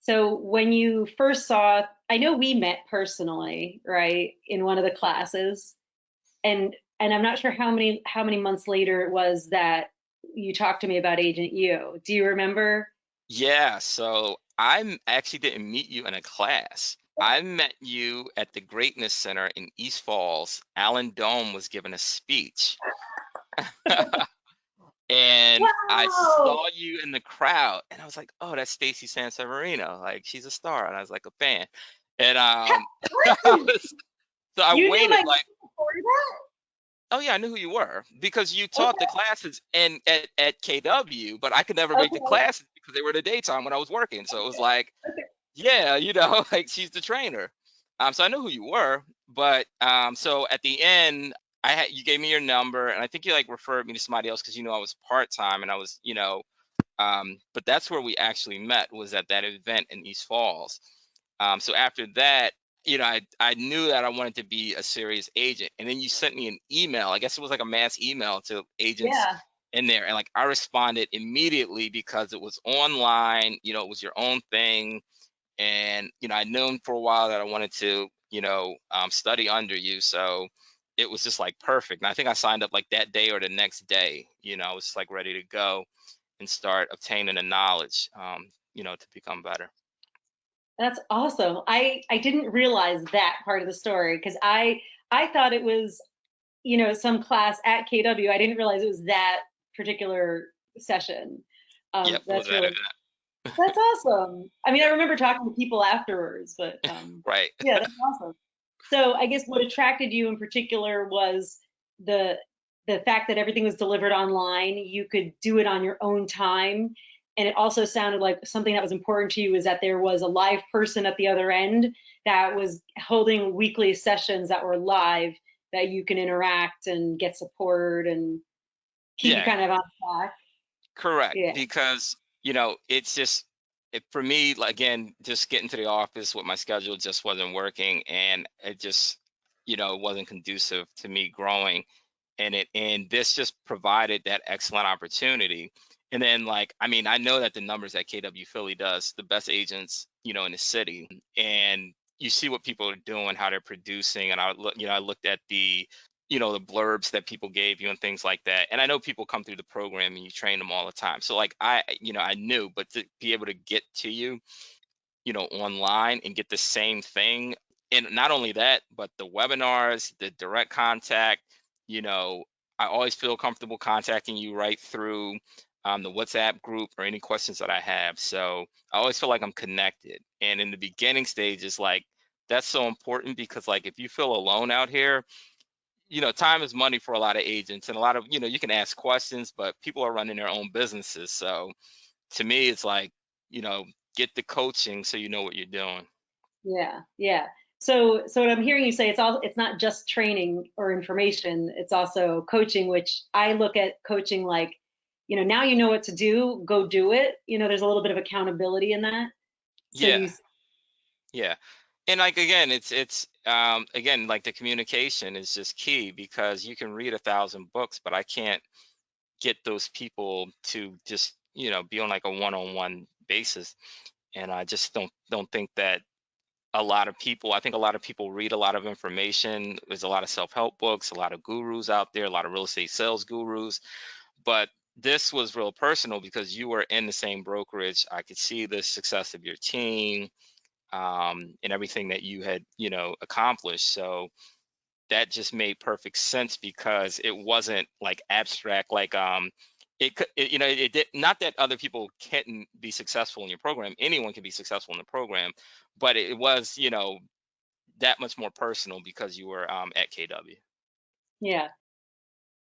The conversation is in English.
So when you first saw, I know we met personally, right, in one of the classes, and I'm not sure how many months later it was that you talked to me about Agent U. Do you remember? Yeah, so actually didn't meet you in a class. I met you at the Greatness Center in East Falls. Alan Dome was giving a speech. And I Wow! saw you in the crowd, and I was like, "Oh, that's Stacy Sanseverino. Like, she's a star." And I was like a fan. And I What? was, so I You knew my waited name like, before that? oh yeah, I knew who you were because you taught the Okay, classes and at KW, but I could never make the okay, classes because they were the daytime when I was working. So it was like, okay. yeah, like she's the trainer. So I knew who you were, but so at the end, you gave me your number, and I think you like referred me to somebody else because you know I was part time and I was, but that's where we actually met was at that event in East Falls. So after that, I knew that I wanted to be a serious agent, and then you sent me an email. I guess it was like a mass email to agents Yeah, in there, and like I responded immediately because it was online. It was your own thing, and I'd known for a while that I wanted to, study under you. So it was just like perfect. And I think I signed up like that day or the next day. I was just like ready to go and start obtaining the knowledge, to become better. that's awesome. I didn't realize that part of the story because I thought it was, some class at KW. I didn't realize it was that particular session. Yep, it was That's that really, event. that's awesome. I mean, I Yep, remember talking to people afterwards, but right. yeah, that's awesome. So I guess what attracted you in particular was the the fact that everything was delivered online. You could do it on your own time. And it also sounded like something that was important to you is that there was a live person at the other end that was holding weekly sessions that were live that you can interact and get support and keep you Yeah, kind of on track. correct. Yeah. Because, it's just for me, like, again, just getting to the office with my schedule just wasn't working, and it just, wasn't conducive to me growing. And this just provided that excellent opportunity. And then, like, I mean, I know that the numbers that KW Philly does, the best agents, in the city, and you see what people are doing, how they're producing. And I looked at the blurbs that people gave you and things like that. And I know people come through the program and you train them all the time. So like I knew, but to be able to get to you, online and get the same thing. And not only that, but the webinars, the direct contact, you know, I always feel comfortable contacting you right through the WhatsApp group or any questions that I have. So I always feel like I'm connected. And in the beginning stages, like that's so important because like if you feel alone out here, time is money for a lot of agents and a lot of, you can ask questions, but people are running their own businesses. So to me, it's like, you know, get the coaching so you know what you're doing. Yeah, yeah. So what I'm hearing you say, it's not just training or information, it's also coaching, which I look at coaching like, now you know what to do, go do it. There's a little bit of accountability in that. So Yeah, you, yeah. And like again, it's again like the communication is just key because you can read 1,000 books, but I can't get those people to just, be on like a one-on-one basis. And I just don't think that I think a lot of people read a lot of information. There's a lot of self-help books, a lot of gurus out there, a lot of real estate sales gurus, but this was real personal because you were in the same brokerage. I could see the success of your team, and everything that you had, accomplished. So that just made perfect sense because it wasn't like abstract, like it did not that other people can't be successful in your program. Anyone can be successful in the program, but it was, that much more personal because you were at KW. yeah.